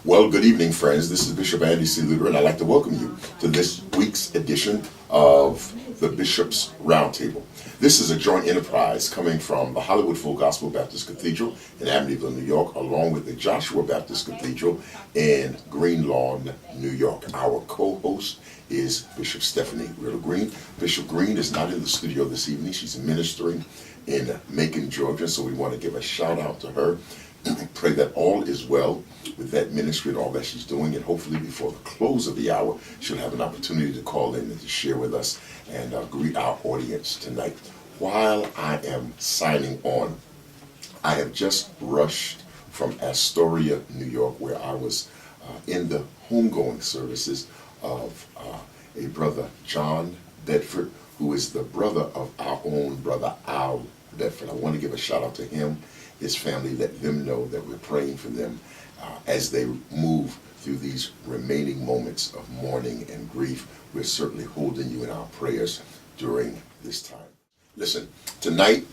Well, good evening, friends. This is Bishop Andy C. Luter, and I'd like to welcome you to this week's edition of the Bishop's Roundtable. This is a joint enterprise coming from the Hollywood Full Gospel Baptist Cathedral in Amityville, New York, along with the Joshua Baptist Cathedral in Green Lawn, New York. Our co-host is Bishop Stephanie Riddle Green. Bishop Green is not in the studio this evening. She's ministering in Macon, Georgia, so we want to give a shout out to her. Pray that all is well with that ministry and all that she's doing, and hopefully before the close of the hour she'll have an opportunity to call in and to share with us and greet our audience tonight. While I am signing on, I have just rushed from Astoria, New York, where I was in the homegoing services of a brother, John Bedford, who is the brother of our own brother Al Bedford. I want to give a shout out to him, his family. Let them know that we're praying for them as they move through these remaining moments of mourning and grief. We're certainly holding you in our prayers during this time. Listen, tonight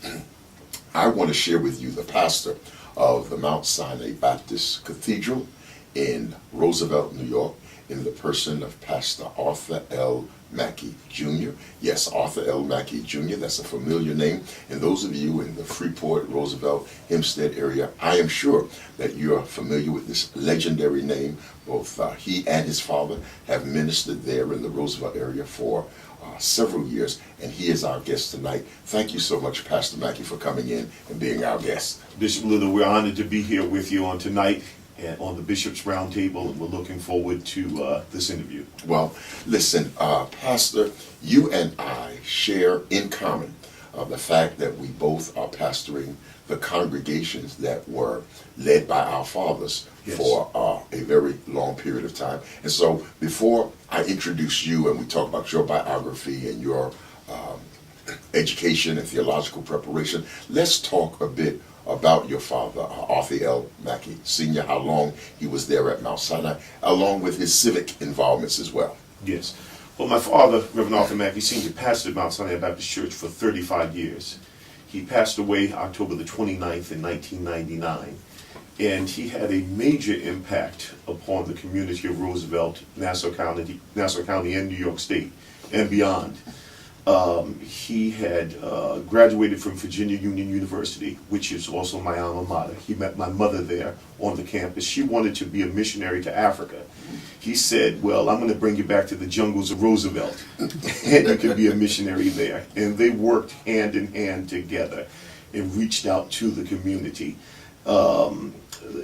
I want to share with you the pastor of the Mount Sinai Baptist Cathedral in Roosevelt, New York, in the person of Pastor Arthur L. Mackey Jr. Yes, Arthur L. Mackey Jr., that's a familiar name. And those of you in the Freeport, Roosevelt, Hempstead area, I am sure that you're familiar with this legendary name. Both he and his father have ministered there in the Roosevelt area for several years, and he is our guest tonight. Thank you so much, Pastor Mackey, for coming in and being our guest. Bishop Luter, we're honored to be here with you on tonight and on the Bishop's Roundtable, and we're looking forward to this interview. Well, listen, Pastor, you and I share in common the fact that we both are pastoring the congregations that were led by our fathers. Yes. For a very long period of time. And so before I introduce you and we talk about your biography and your education and theological preparation, let's talk a bit about your father, Arthur L. Mackey Sr., how long he was there at Mount Sinai, along with his civic involvements as well. Yes. Well, my father, Reverend Arthur Mackey Sr., pastored Mount Sinai Baptist Church for 35 years. He passed away October the 29th in 1999. And he had a major impact upon the community of Roosevelt, Nassau County, and New York State, and beyond. He had graduated from Virginia Union University, which is also my alma mater. He met my mother there on the campus. She wanted to be a missionary to Africa. He said, well, I'm going to bring you back to the jungles of Roosevelt, and you can be a missionary there. And they worked hand in hand together and reached out to the community.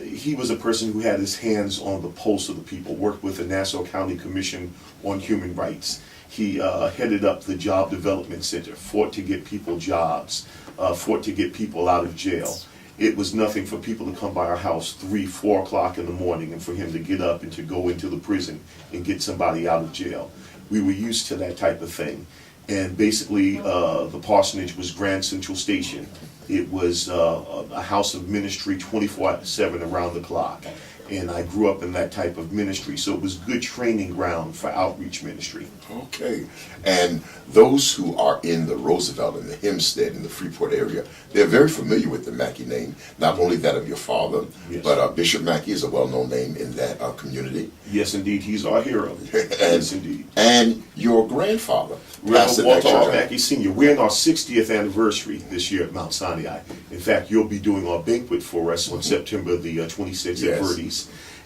He was a person who had his hands on the pulse of the people, worked with the Nassau County Commission on Human Rights. He headed up the Job Development Center, fought to get people jobs, fought to get people out of jail. It was nothing for people to come by our house 3, 4 o'clock in the morning and for him to get up and to go into the prison and get somebody out of jail. We were used to that type of thing. And basically, the parsonage was Grand Central Station. It was a house of ministry 24/7 around the clock. And I grew up in that type of ministry, so it was good training ground for outreach ministry. Okay. And those who are in the Roosevelt and the Hempstead and the Freeport area, they're very familiar with the Mackey name, not only that of your father, yes, but Bishop Mackey is a well-known name in that community. Yes, indeed. He's our hero. Yes, indeed. And your grandfather, Pastor Arthur Mackey Sr., we're in our 60th anniversary this year at Mount Sinai. In fact, you'll be doing our banquet for us on September the 26th at Verdi's.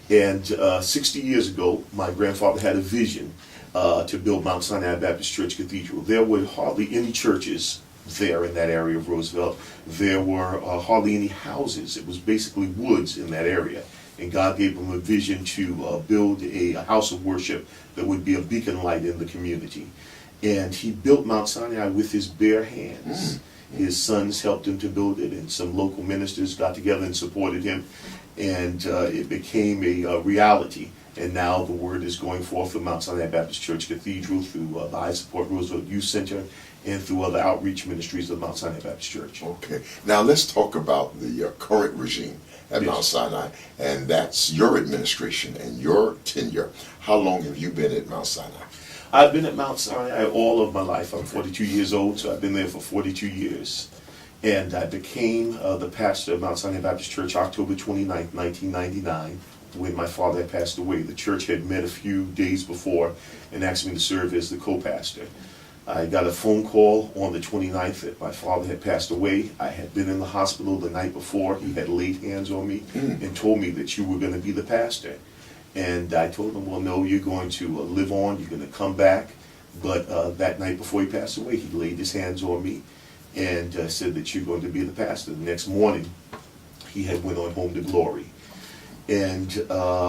And 60 years ago, my grandfather had a vision to build Mount Sinai Baptist Church Cathedral. There were hardly any churches there in that area of Roosevelt. There were hardly any houses. It was basically woods in that area. And God gave him a vision to build a house of worship that would be a beacon light in the community. And he built Mount Sinai with his bare hands. His sons helped him to build it, and some local ministers got together and supported him. And it became a reality. And now the word is going forth from Mount Sinai Baptist Church Cathedral through the I Support Roosevelt Youth Center and through other outreach ministries of Mount Sinai Baptist Church. Okay. Now let's talk about the current regime at Mount Sinai, and that's your administration and your tenure. How long have you been at Mount Sinai? I've been at Mount Sinai all of my life. I'm 42 years old, so I've been there for 42 years. And I became the pastor of Mount Sinai Baptist Church October 29th, 1999. when my father had passed away. The church had met a few days before and asked me to serve as the co-pastor. I got a phone call on the 29th that my father had passed away. I had been in the hospital the night before. He had laid hands on me and told me that you were going to be the pastor. And I told him, well, no, you're going to live on, you're going to come back. But that night before he passed away, he laid his hands on me and said that you're going to be the pastor. The next morning, he had went on home to glory. And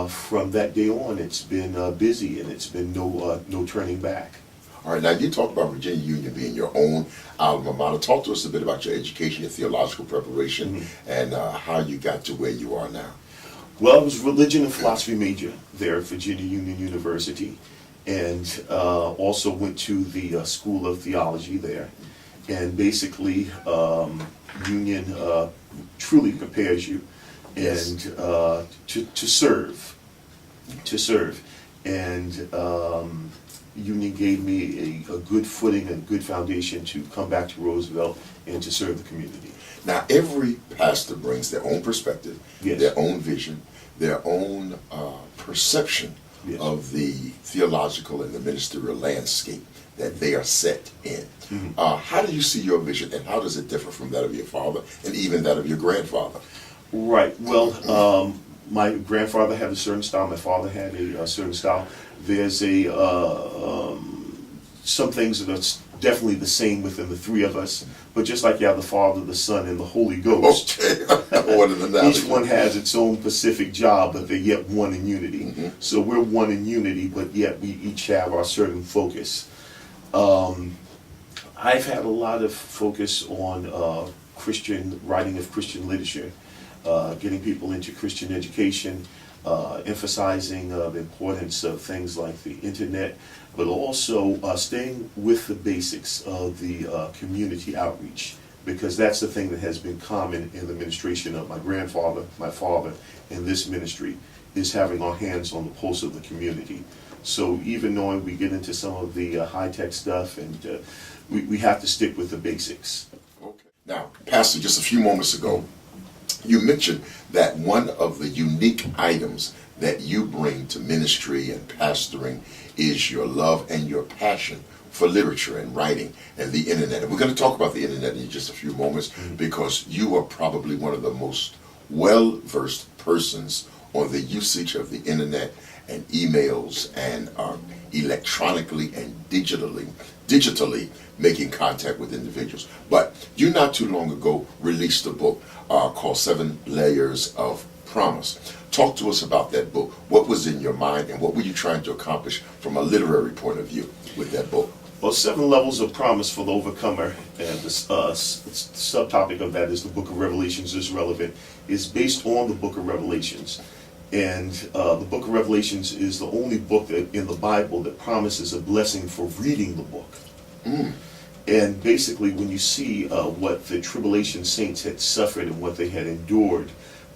from that day on, it's been busy, and it's been no turning back. All right, now you talked about Virginia Union being your own alma mater. Talk to us a bit about your education, your theological preparation, and how you got to where you are now. Well, I was religion and philosophy major there at Virginia Union University, and also went to the School of Theology there. And basically, Union truly prepares you and to serve. And Union gave me a good footing and good foundation to come back to Roosevelt and to serve the community. Now, every pastor brings their own perspective, Yes. their own vision, their own perception Yes. of the theological and the ministerial landscape that they are set in. How do you see your vision, and how does it differ from that of your father and even that of your grandfather? Right. Well, my grandfather had a certain style. My father had a certain style. There's some things that are definitely the same within the three of us. But just like you have the Father, the Son, and the Holy Ghost, Okay. What an analogy. each one has its own specific job, but they're yet one in unity. So we're one in unity, but yet we each have our certain focus. I've had a lot of focus on Christian writing of Christian literature, getting people into Christian education, emphasizing the importance of things like the internet, but also staying with the basics of the community outreach, because that's the thing that has been common in the administration of my grandfather, my father, and this ministry, is having our hands on the pulse of the community. So even knowing we get into some of the high-tech stuff, and we have to stick with the basics. Okay. Now, Pastor, just a few moments ago, you mentioned that one of the unique items that you bring to ministry and pastoring is your love and your passion for literature and writing and the internet. And we're going to talk about the internet in just a few moments, because you are probably one of the most well-versed persons on the usage of the internet and emails and electronically and digitally making contact with individuals. But you not too long ago released a book called 7 Layers of Promise. Talk to us about that book. What was in your mind, and what were you trying to accomplish from a literary point of view with that book? Well, 7 Levels of Promise for the Overcomer, and the subtopic of that is the Book of Revelations is relevant, is based on the Book of Revelations. And the Book of Revelations is the only book in the Bible that promises a blessing for reading the book. And basically, when you see what the tribulation saints had suffered and what they had endured,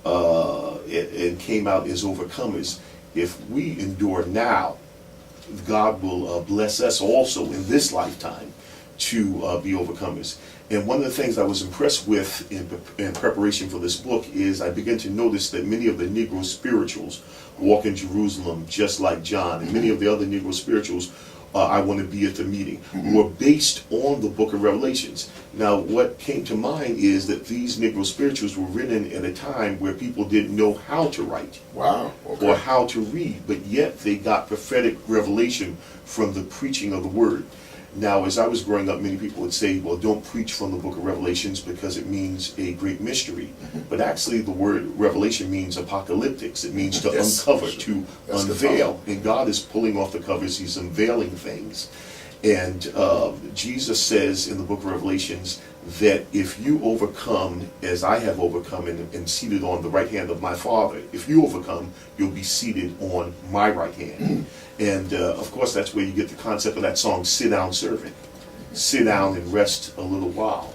and came out as overcomers, if we endure now, God will bless us also in this lifetime to be overcomers. And one of the things I was impressed with in preparation for this book is I began to notice that many of the Negro spirituals walk in Jerusalem just like John, and many of the other Negro spirituals, I Want to Be at the Meeting, were based on the Book of Revelations. Now, what came to mind is that these Negro spirituals were written at a time where people didn't know how to write. Wow. Okay. Or how to read, but yet they got prophetic revelation from the preaching of the Word. Now, as I was growing up, many people would say, well, don't preach from the Book of Revelations because it means a great mystery. But actually, the word revelation means apocalyptics. It means to uncover, to unveil. And God is pulling off the covers. He's unveiling things. And Jesus says in the Book of Revelations that if you overcome as I have overcome and seated on the right hand of my Father, if you overcome, you'll be seated on my right hand. And of course, that's where you get the concept of that song, Sit Down, Servant. Sit down and rest a little while.